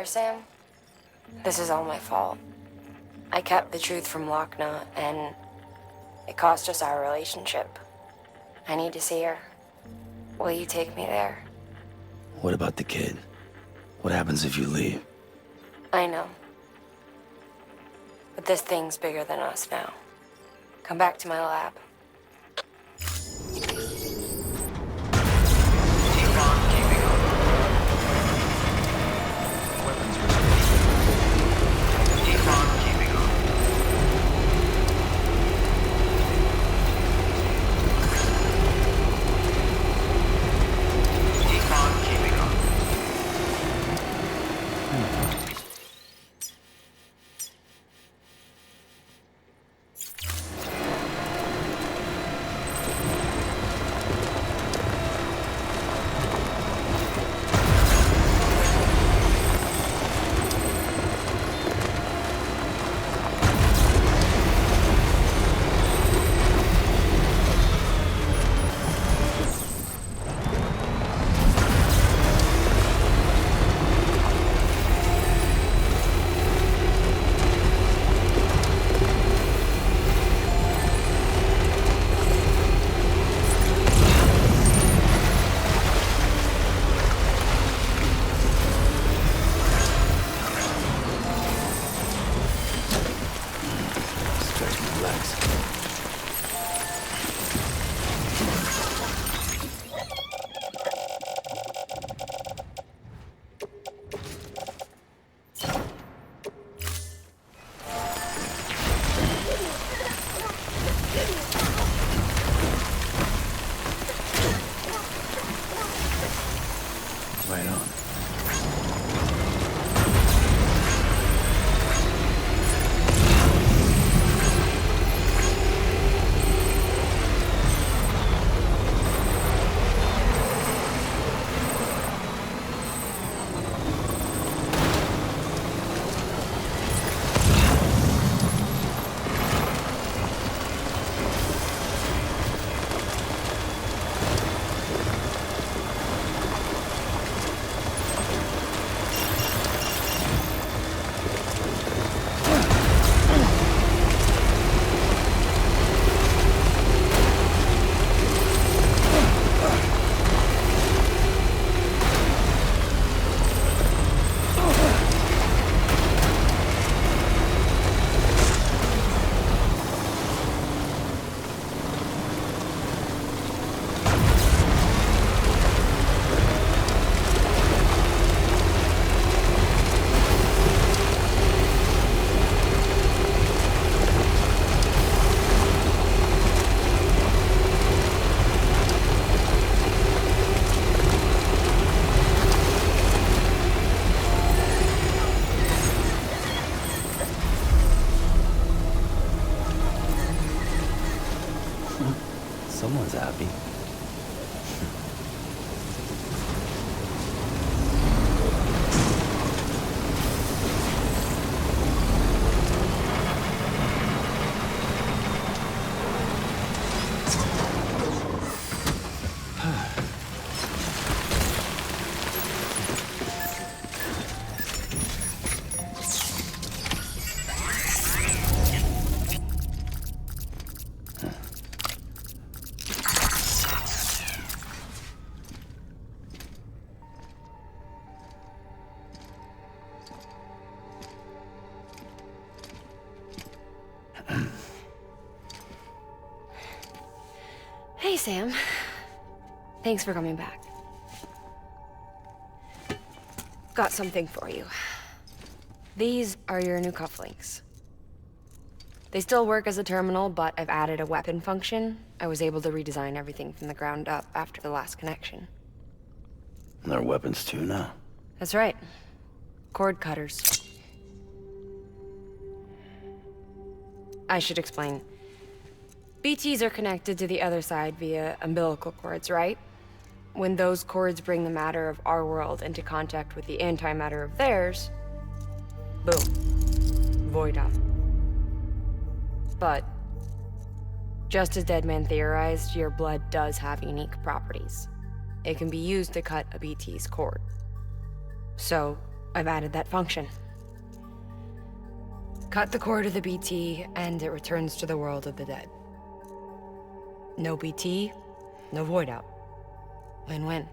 swear, Sam, this is all my fault. I kept the truth from Lochna, and it cost us our relationship. I need to see her. Will you take me there? What about the kid? What happens if you leave? I know. But this thing's bigger than us now. Come back to my lab. Right on. Someone's happy. Hey, Sam. Thanks for coming back. Got something for you. These are your new cufflinks. They still work as a terminal, but I've added a weapon function. I was able to redesign everything from the ground up after the last connection. And they're weapons too now. That's right. Cord cutters. I should explain. BTs are connected to the other side via umbilical cords, right? When those cords bring the matter of our world into contact with the antimatter of theirs, boom. Void up. But, just as Deadman theorized, your blood does have unique properties. It can be used to cut a BT's cord. So, I've added that function. Cut the cord of the BT, and it returns to the world of the dead. No BT, no void out. Win-win.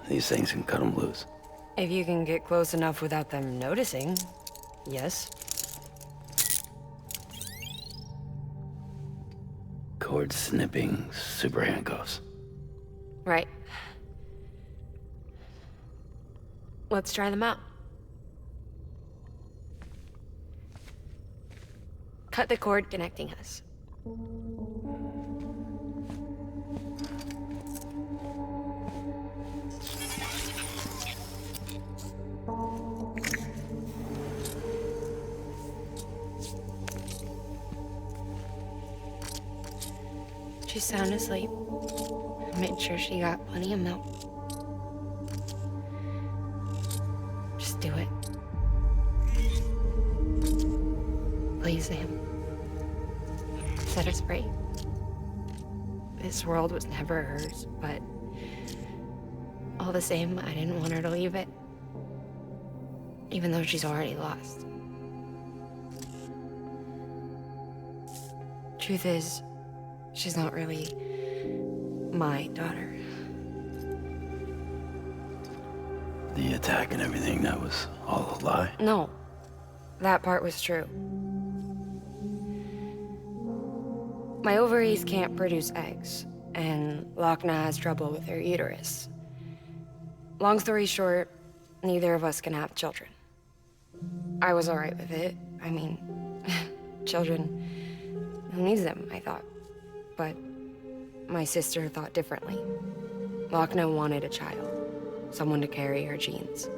These things can cut them loose. If you can get close enough without them noticing, yes. Cord snipping, super handcuffs. Right. Let's try them out. Cut the cord connecting us. She's sound asleep. I made sure she got plenty of milk. Just do it. Please, Sam. Set us free. This world was never hers, but all the same, I didn't want her to leave it. Even though she's already lost. Truth is, she's not really my daughter. The attack and everything, that was all a lie? No, that part was true. My ovaries can't produce eggs, and Lochna has trouble with her uterus. Long story short, neither of us can have children. I was alright with it. I mean, children, who needs them, I thought. But my sister thought differently. Lochna wanted a child, someone to carry her genes.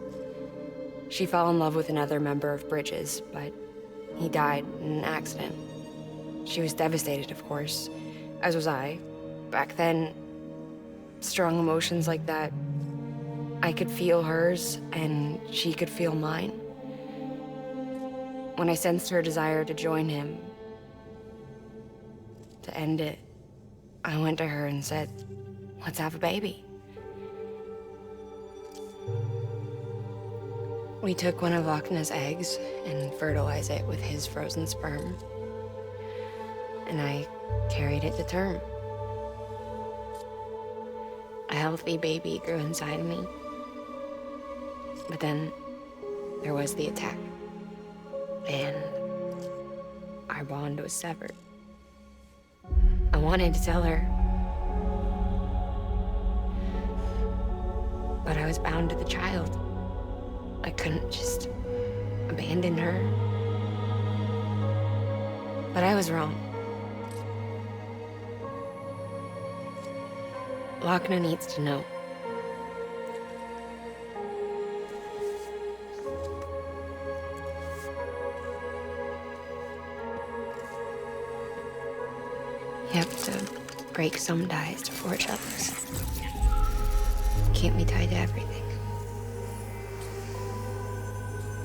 She fell in love with another member of Bridges, but he died in an accident. She was devastated, of course, as was I. Back then, strong emotions like that, I could feel hers, and she could feel mine. When I sensed her desire to join him, to end it, I went to her and said, let's have a baby. We took one of Lochna's eggs and fertilized it with his frozen sperm. And I carried it to term. A healthy baby grew inside me. But then there was the attack. And our bond was severed. I wanted to tell her, but I was bound to the child. I couldn't just abandon her. But I was wrong. Lochna needs to know. You have to break some ties to forge others. Can't be tied to everything.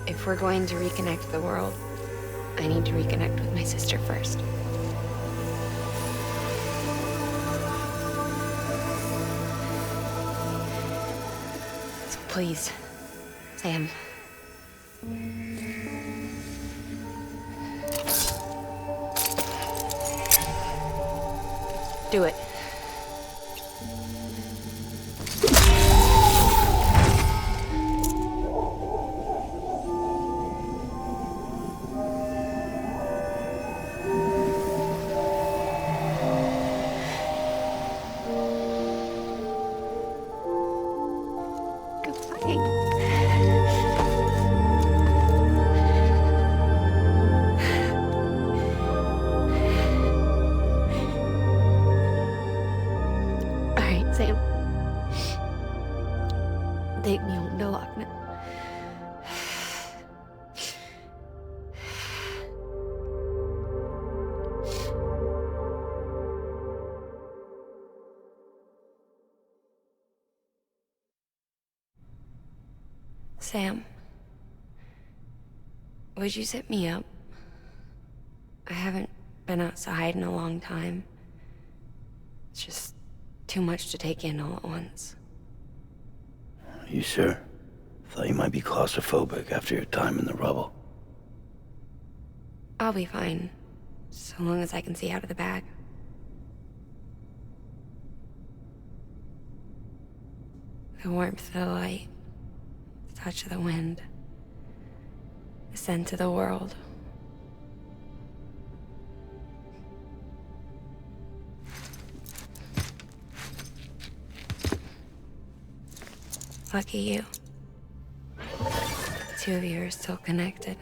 If we're going to reconnect the world, I need to reconnect with my sister first. So please, Sam. Do it. Sam. Take me home to Lochna. Sam, would you set me up? I haven't been outside in a long time. It's just too much to take in all at once. You sure? Thought you might be claustrophobic after your time in the rubble. I'll be fine, so long as I can see out of the bag. The warmth of the light, the touch of the wind, the scent of the world. Lucky you. The two of you are still connected.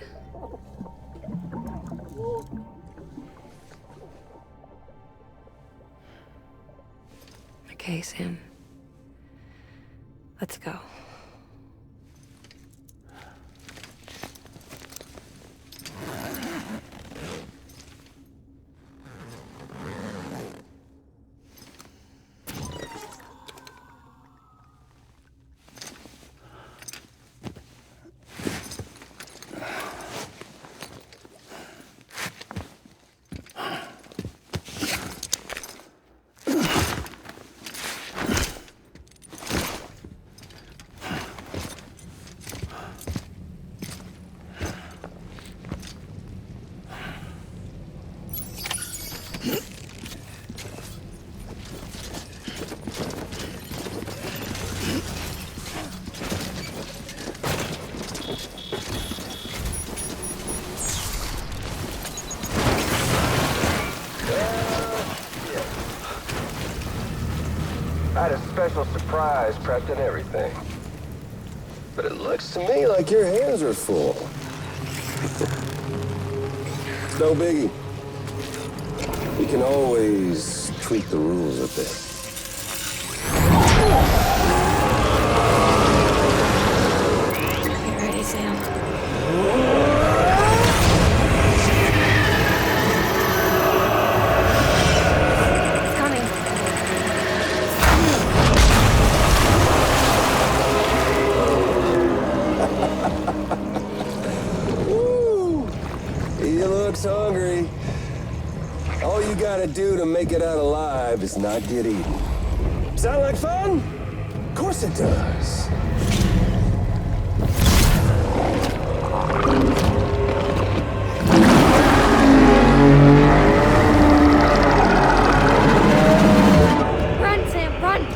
Okay, Sam. Let's go. I had a special surprise prepped and everything. But it looks to me like your hands are full. It's no biggie. We can always tweak the rules a bit. Get ready, Sam. It's coming. Woo! He looks hungry. All you gotta do to make it out alive is not get eaten. Sound like fun? Of course it does. Run, Sam, run!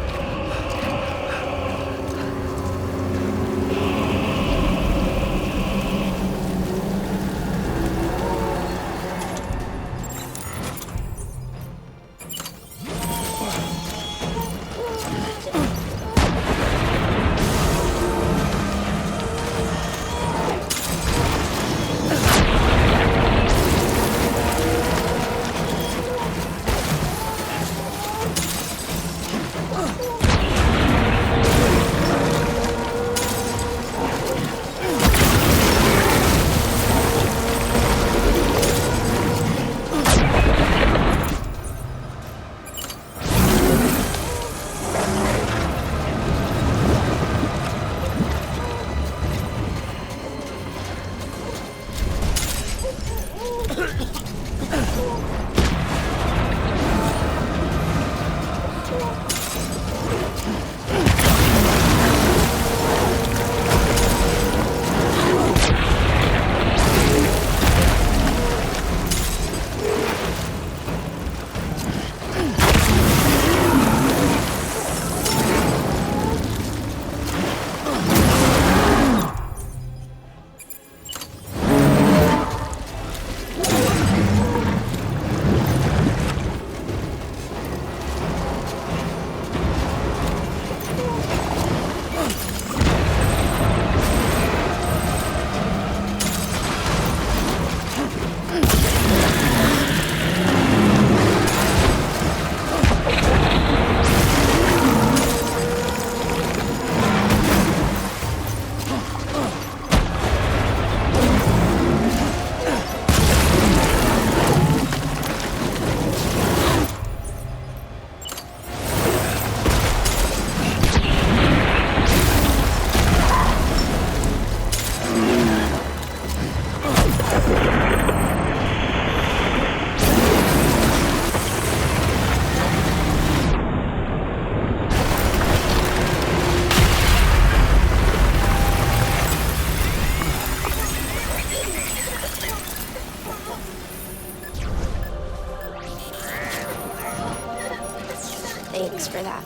for that.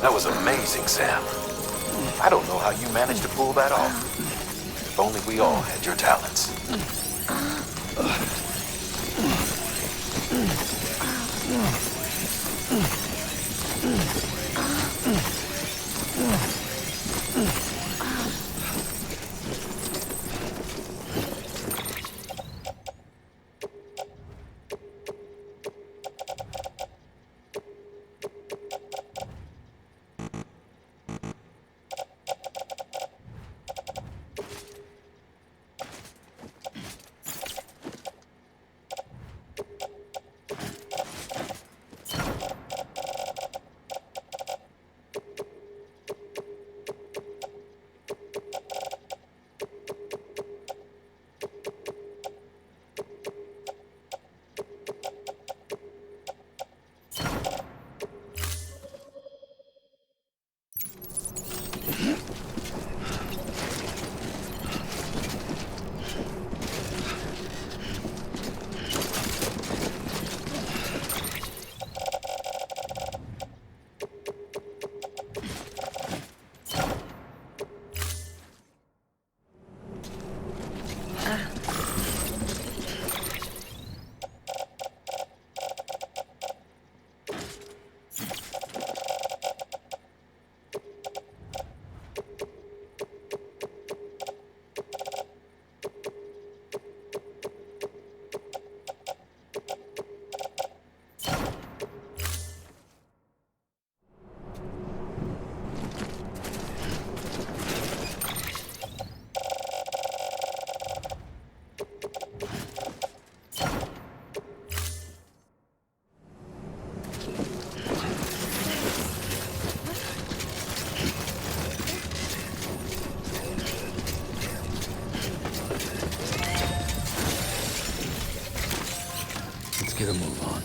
That was amazing, Sam. I don't know how you managed to pull that off. If only we all had your talents. Let's get a move on.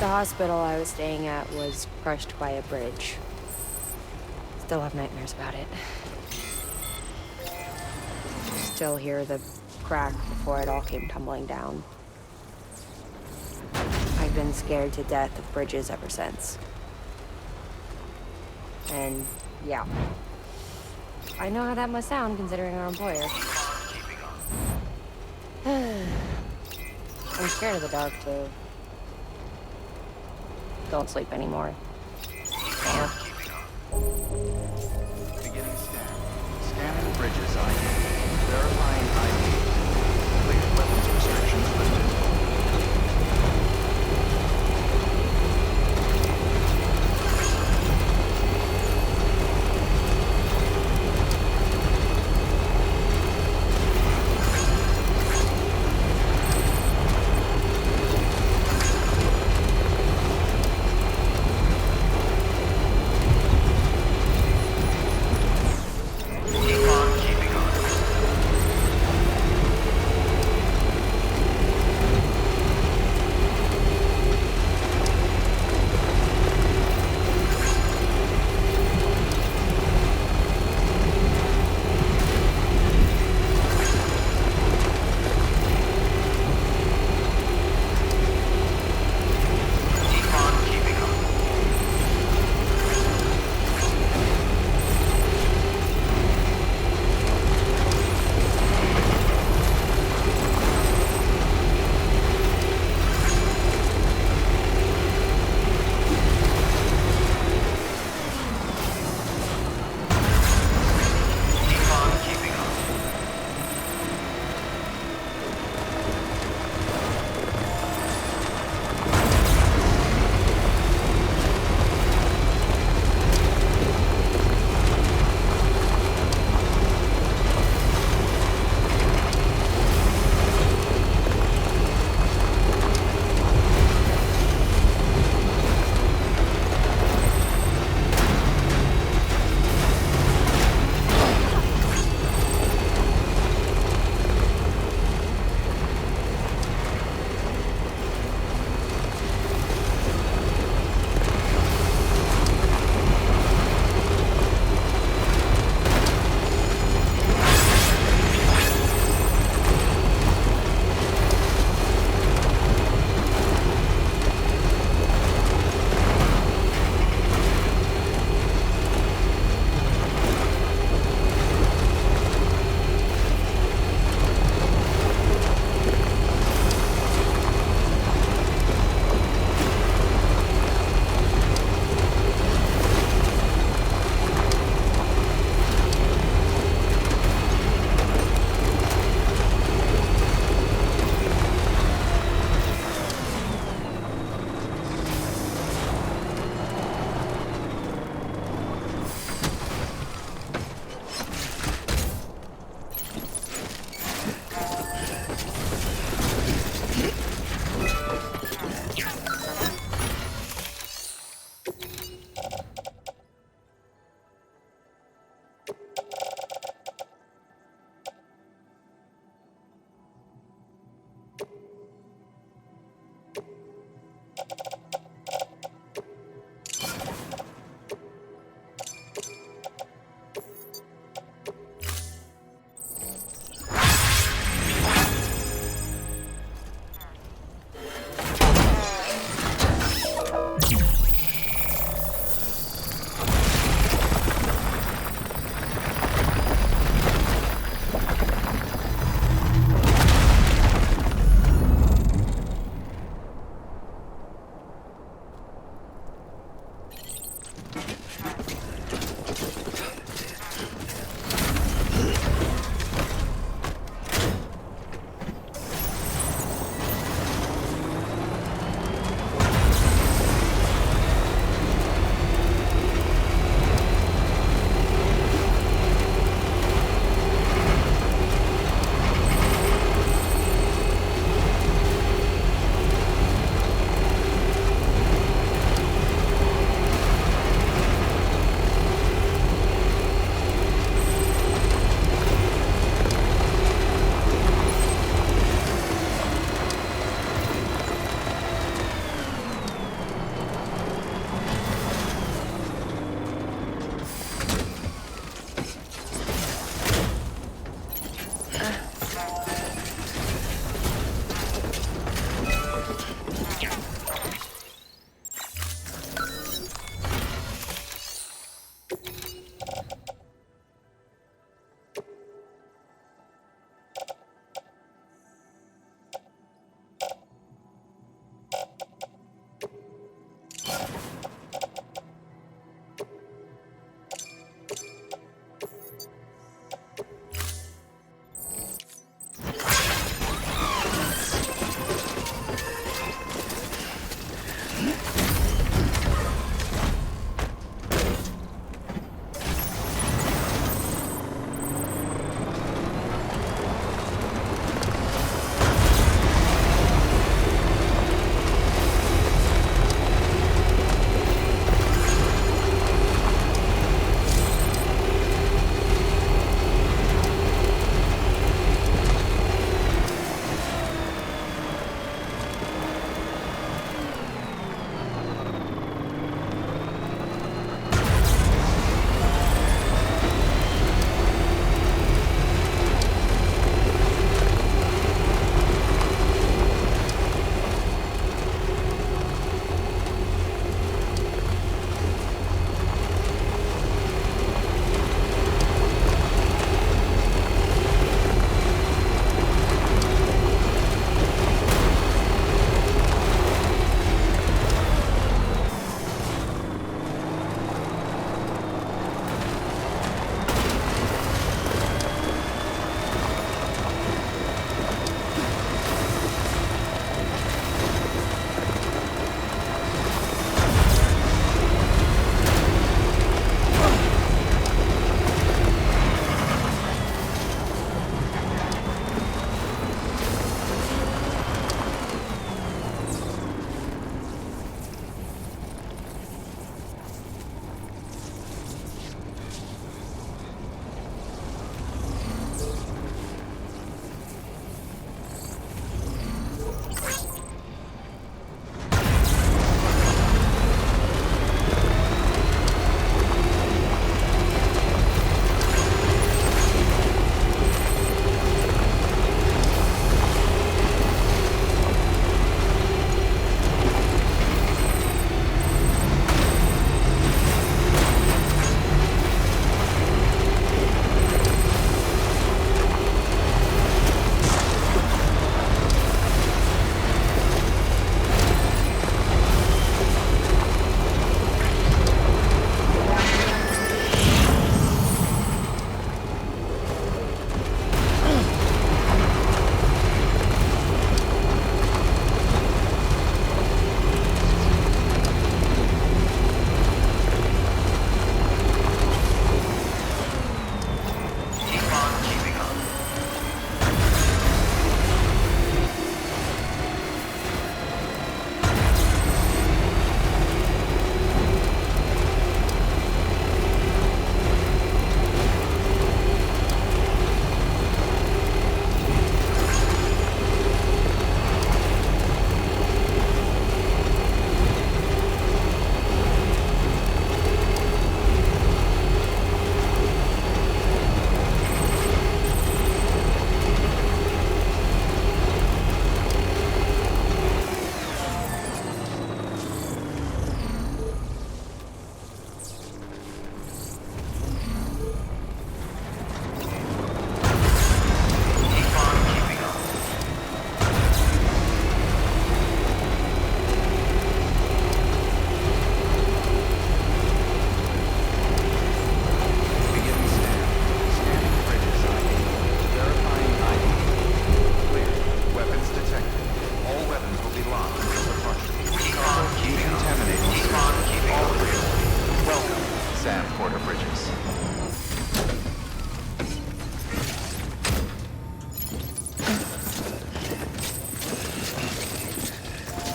The hospital I was staying at was crushed by a bridge. Still have nightmares about it. Still hear the crack before it all came tumbling down. I've been scared to death of bridges ever since. And yeah, I know how that must sound considering our employer. I'm scared of the dark too. Don't sleep anymore. Yeah. Beginning scan. Scanning bridges ID. Verifying ID. Completed weapons restrictions lifted.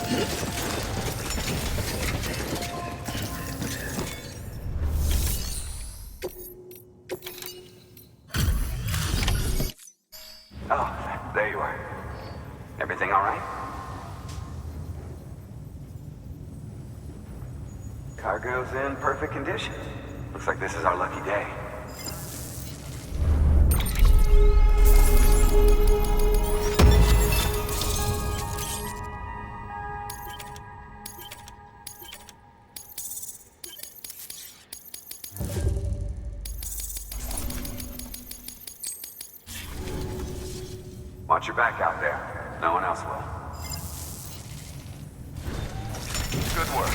Oh, there you are. Everything all right? Cargo's in perfect condition. Looks like this is our lucky day. Watch your back out there. No one else will. Good work.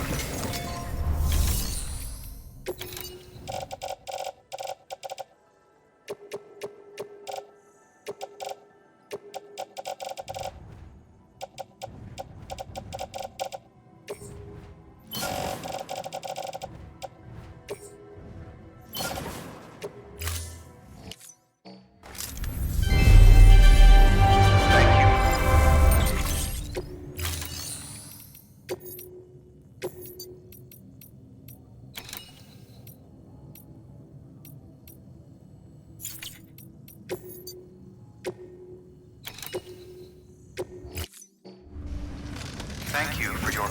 Thank you for your...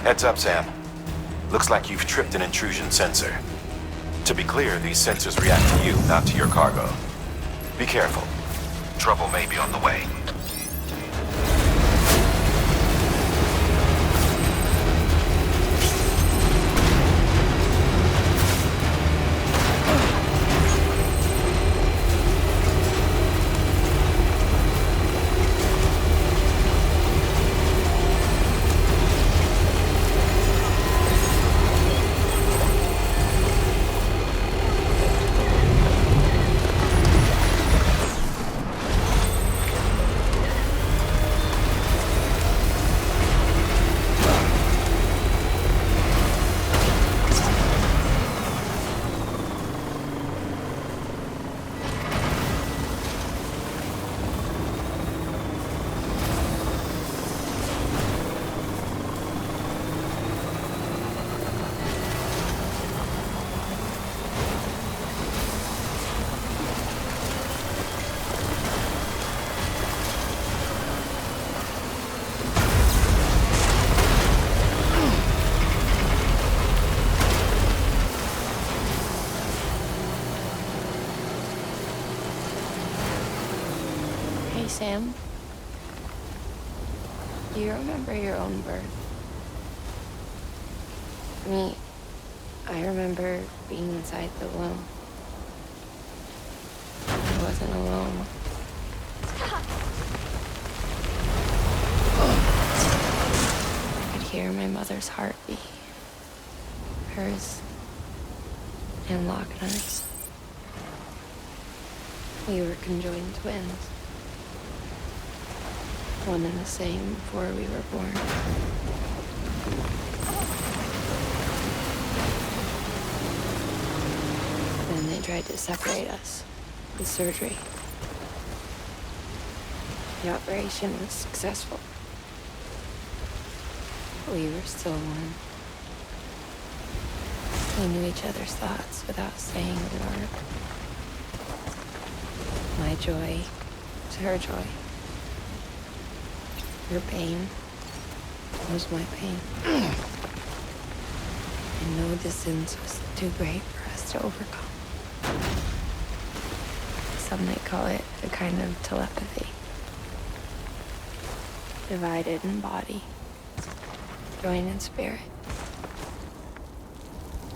Heads up, Sam. Looks like you've tripped an intrusion sensor. To be clear, these sensors react to you, not to your cargo. Be careful. Trouble may be on the way. Hey, Sam. Do you remember your own birth? Me, I remember being inside the womb. I wasn't alone. I could hear my mother's heartbeat. Hers and Lochner's. We were conjoined twins. One and the same before we were born. Then they tried to separate us with surgery. The operation was successful. We were still one. We knew each other's thoughts without saying a word. My joy was her joy. Her pain was my pain. And no distance was too great for us to overcome. Some might call it a kind of telepathy. Divided in body, joined in spirit.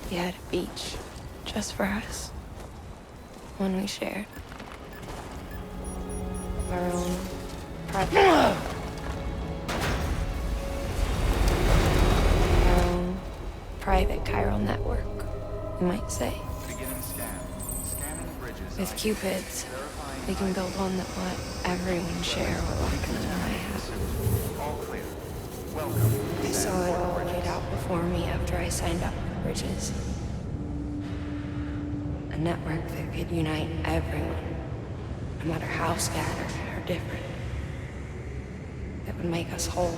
We had a beach just for us. One we shared. Our own private. Private chiral network, you might say. Beginning scan. Scanning bridges. With Cupids, we can build one that will let everyone share what Lochner and I have. All clear. Welcome. I saw it all laid out before me after I signed up for Bridges. A network that could unite everyone, no matter how scattered or different. That would make us whole.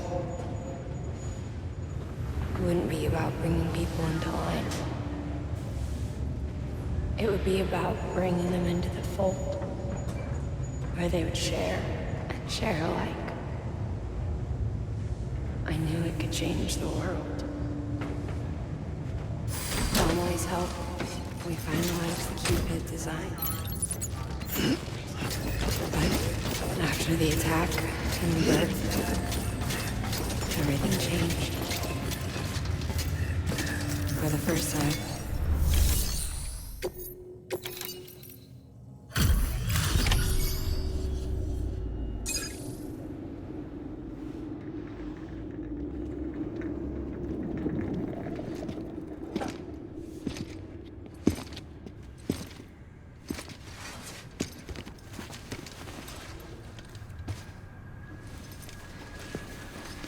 It wouldn't be about bringing people into line. It would be about bringing them into the fold, where they would share and share alike. I knew it could change the world. Donnelly's help, we finalized the Cupid design. But after the attack and the birth, everything changed. For the first time.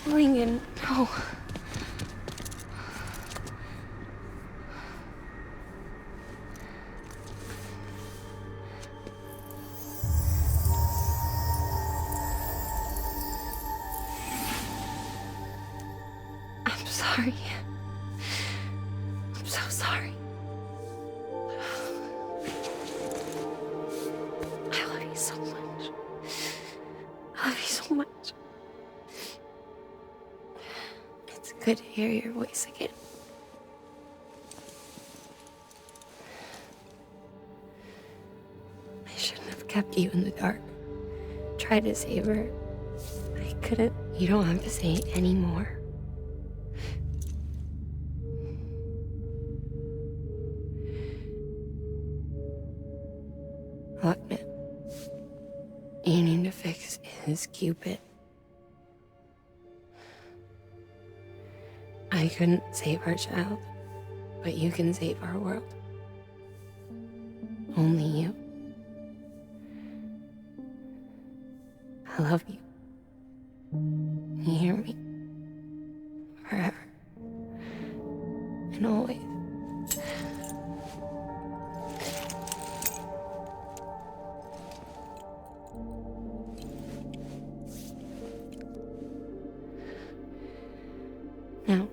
Lincoln, no. I'm sorry. I'm so sorry. I love you so much. I love you so much. It's could hear your voice again. I shouldn't have kept you in the dark. Tried to save her. I couldn't. You don't have to say any more. Look, man. You need to fix his Cupid. I couldn't save our child, but you can save our world. Only you. I love you. You hear me? Forever. And always. Now,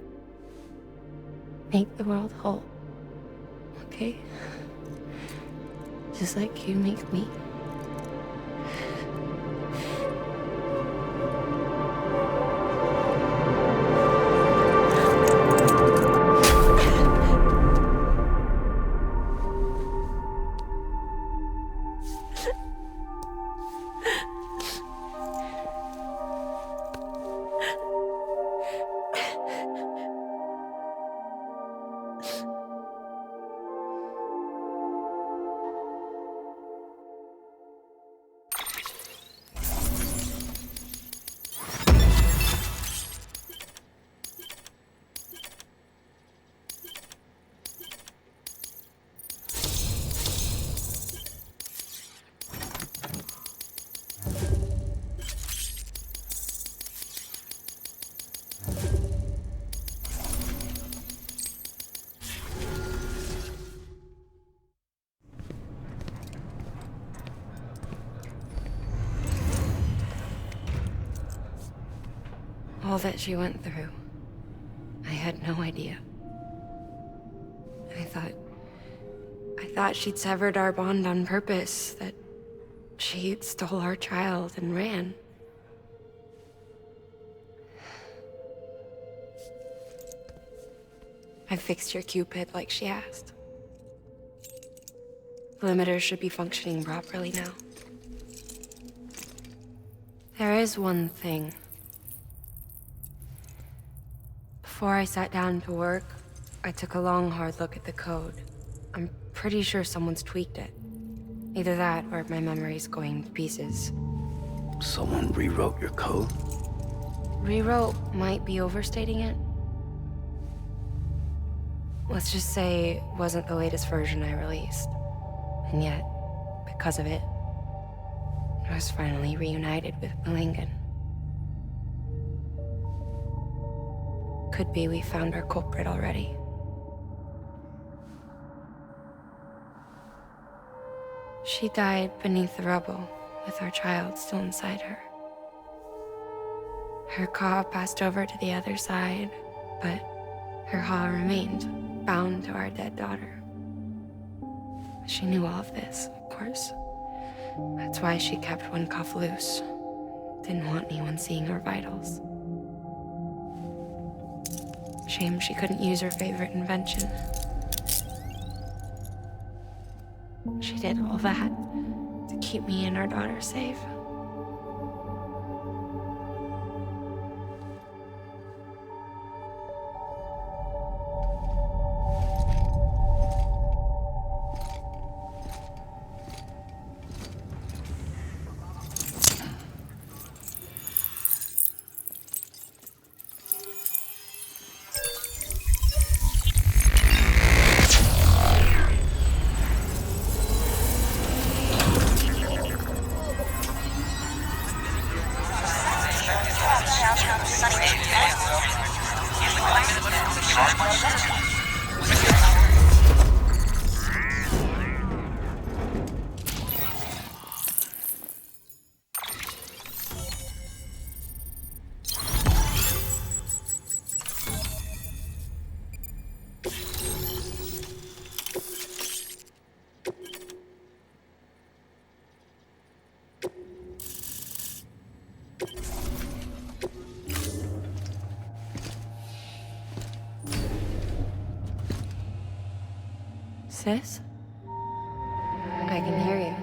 make the world whole, okay? Just like you make me. All that she went through, I had no idea. I thought she'd severed our bond on purpose, that she stole our child and ran. I fixed your Cupid like she asked. The limiter should be functioning properly now. There is one thing. Before I sat down to work, I took a long, hard look at the code. I'm pretty sure someone's tweaked it. Either that, or my memory's going to pieces. Someone rewrote your code? Rewrote might be overstating it. Let's just say it wasn't the latest version I released. And yet, because of it, I was finally reunited with Malingan. Could be we found our culprit already. She died beneath the rubble, with our child still inside her. Her Ka passed over to the other side, but her Ha remained, bound to our dead daughter. She knew all of this, of course. That's why she kept one cuff loose. Didn't want anyone seeing her vitals. Shame she couldn't use her favorite invention. She did all that to keep me and our daughter safe. Sis? I can hear you.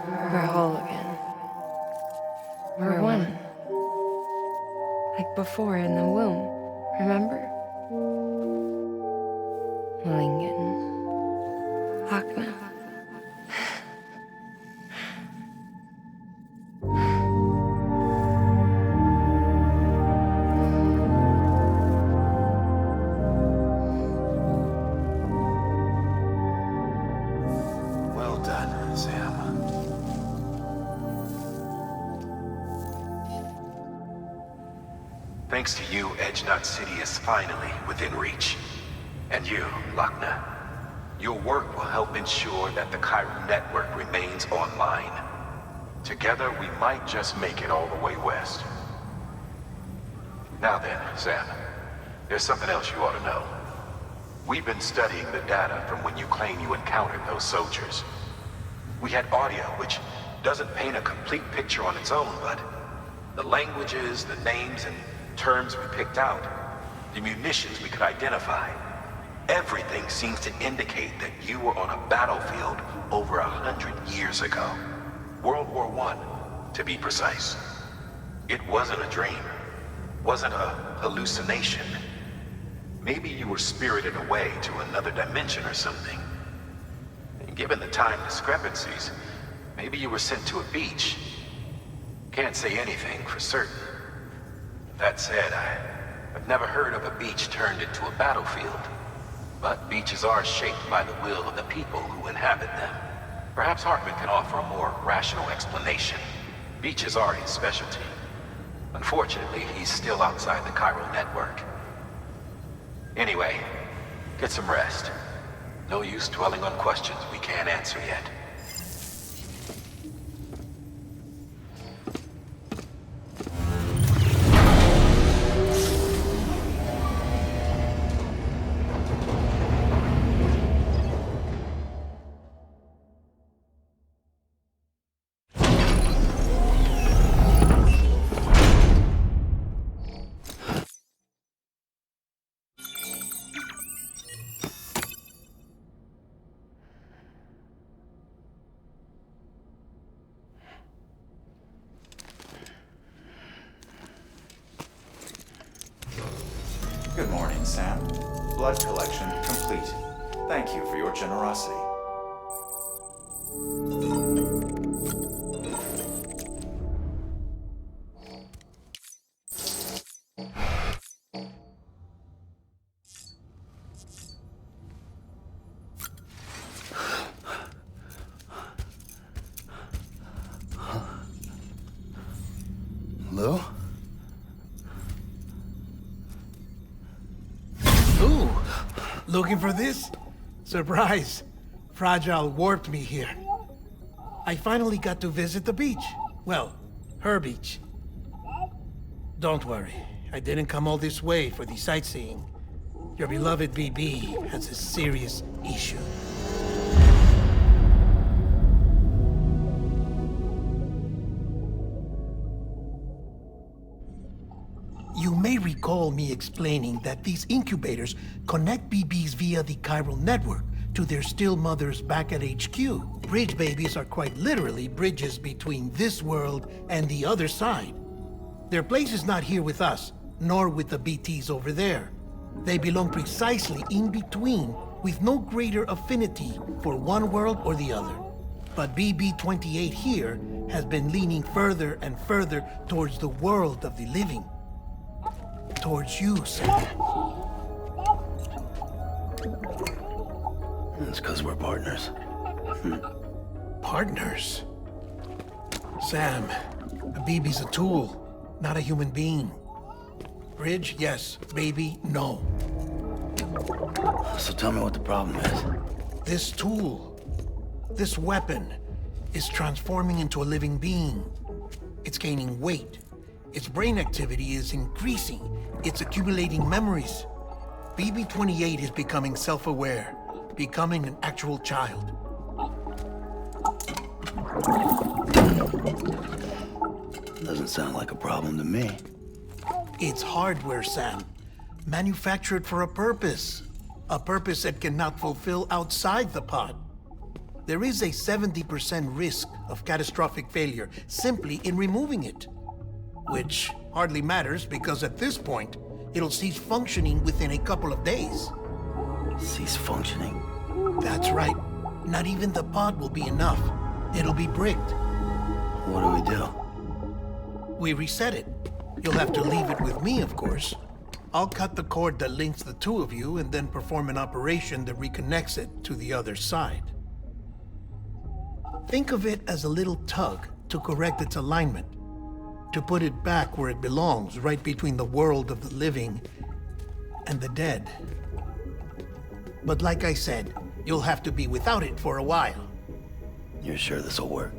We're whole again. We're one. Like before in the womb, remember? Lingen. Hakna. Well done, Sam. Thanks to you, Edgenut City is finally within reach. And you, Lakna, your work will help ensure that the chiral network remains online. Together, we might just make it all the way west. Now then, Sam, there's something else you ought to know. We've been studying the data from when you claim you encountered those soldiers. We had audio, which doesn't paint a complete picture on its own, but the languages, the names, and terms we picked out, the munitions we could identify, everything seems to indicate that you were on a battlefield over 100 years ago. World War I, to be precise. It wasn't a dream. Wasn't a hallucination. Maybe you were spirited away to another dimension or something. And given the time discrepancies, maybe you were sent to a beach. Can't say anything for certain. That said, I've never heard of a beach turned into a battlefield. But beaches are shaped by the will of the people who inhabit them. Perhaps Hartman can offer a more rational explanation. Beaches are his specialty. Unfortunately, he's still outside the chiral network. Anyway, get some rest. No use dwelling on questions we can't answer yet. Good morning, Sam. Blood collection complete. Thank you for your generosity. Lou? Ooh, looking for this? Surprise. Fragile warped me here. I finally got to visit the beach. Well, her beach. Don't worry, I didn't come all this way for the sightseeing. Your beloved BB has a serious issue. You may recall me explaining that these incubators connect BBs via the chiral network to their still mothers back at HQ. Bridge babies are quite literally bridges between this world and the other side. Their place is not here with us, nor with the BTs over there. They belong precisely in between, with no greater affinity for one world or the other. But BB-28 here has been leaning further and further towards the world of the living. Towards you, Sam. It's because we're partners. Partners? Sam, a BB's a tool, not a human being. Bridge, yes. Baby, no. So tell me what the problem is. This tool, this weapon, is transforming into a living being. It's gaining weight. Its brain activity is increasing. It's accumulating memories. BB-28 is becoming self-aware, becoming an actual child. Doesn't sound like a problem to me. It's hardware, Sam. Manufactured for a purpose. a purpose it cannot fulfill outside the pod. There is a 70% risk of catastrophic failure simply in removing it. Which hardly matters because at this point, it'll cease functioning within a couple of days. Cease functioning? That's right. Not even the pod will be enough. It'll be bricked. What do we do? We reset it. You'll have to leave it with me, of course. I'll cut the cord that links the two of you and then perform an operation that reconnects it to the other side. Think of it as a little tug to correct its alignment, to put it back where it belongs, right between the world of the living and the dead. But like I said, you'll have to be without it for a while. You're sure this'll work?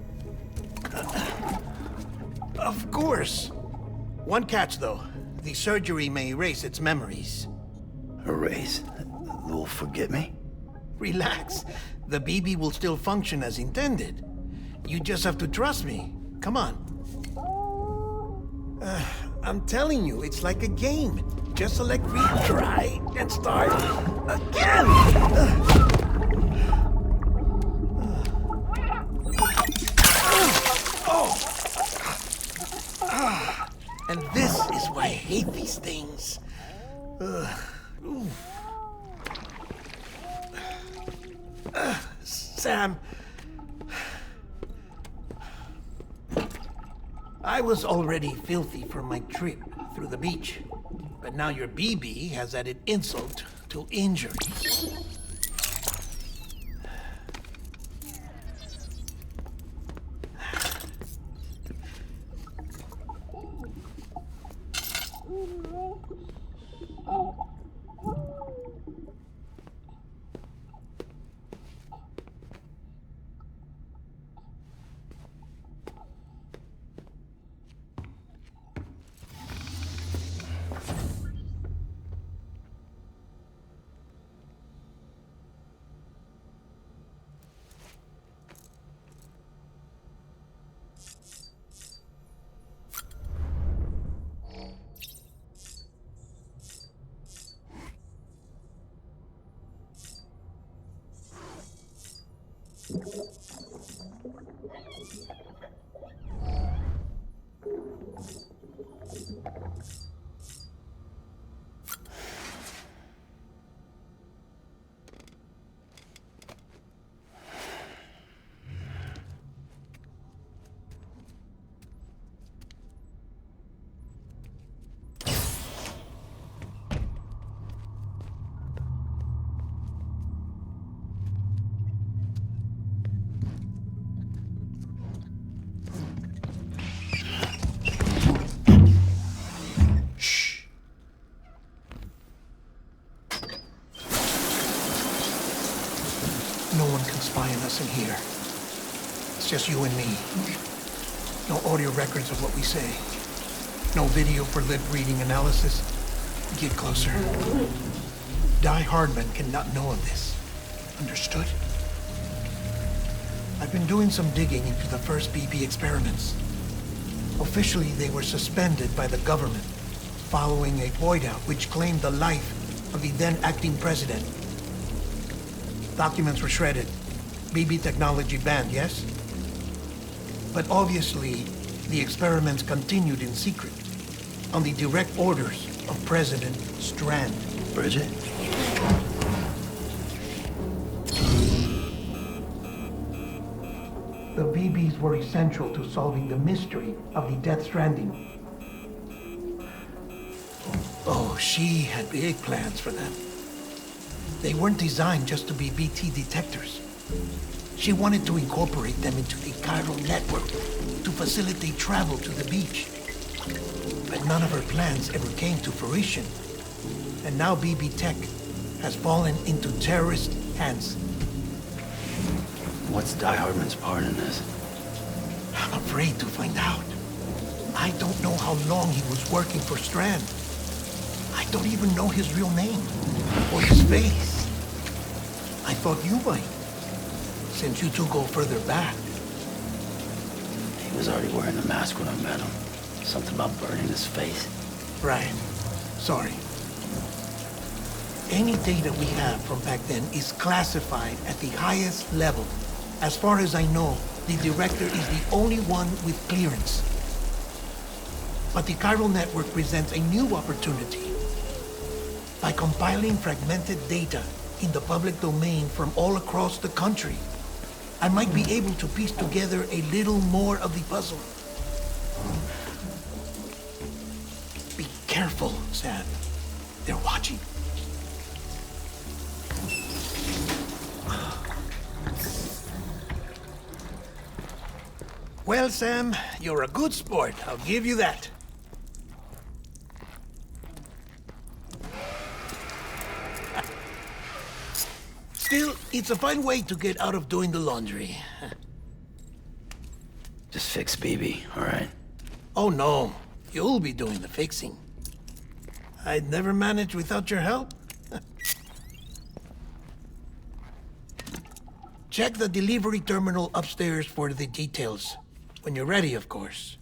Of course. One catch, though. The surgery may erase its memories. Erase? They'll forget me? Relax. The BB will still function as intended. You just have to trust me. Come on. I'm telling you, it's like a game. Just select retry and start again. And this is why I hate these things. Sam, I was already filthy from my trip through the beach, but now your BB has added insult to injury. No one can spy on us in here. It's just you and me. No audio records of what we say. No video for lip-reading analysis. Get closer. Die Hardman cannot know of this. Understood? I've been doing some digging into the first BB experiments. Officially, they were suspended by the government, following a void-out which claimed the life of the then-acting president. Documents were shredded. BB technology banned, yes? But obviously, the experiments continued in secret, on the direct orders of President Strand. Bridget? The BBs were essential to solving the mystery of the Death Stranding. Oh, she had big plans for them. They weren't designed just to be BT detectors. She wanted to incorporate them into the chiral network to facilitate travel to the beach. But none of her plans ever came to fruition. And now BB Tech has fallen into terrorist hands. What's Die Hardman's part in this? I'm afraid to find out. I don't know how long he was working for Strand. I don't even know his real name or his face. I thought you might, since you two go further back. He was already wearing the mask when I met him. Something about burning his face. Right. Sorry. Any data we have from back then is classified at the highest level. As far as I know, the director is the only one with clearance. But the chiral network presents a new opportunity. By compiling fragmented data in the public domain from all across the country, I might be able to piece together a little more of the puzzle. Be careful, Sam. They're watching. Well, Sam, you're a good sport. I'll give you that. Still, it's a fine way to get out of doing the laundry. Just fix BB, all right? Oh, no. You'll be doing the fixing. I'd never manage without your help. Check the delivery terminal upstairs for the details. When you're ready, of course.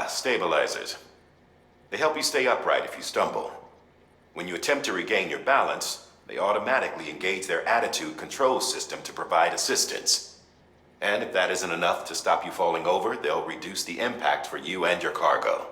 Stabilizers. They help you stay upright if you stumble. When you attempt to regain your balance, they automatically engage their attitude control system to provide assistance. And if that isn't enough to stop you falling over, they'll reduce the impact for you and your cargo.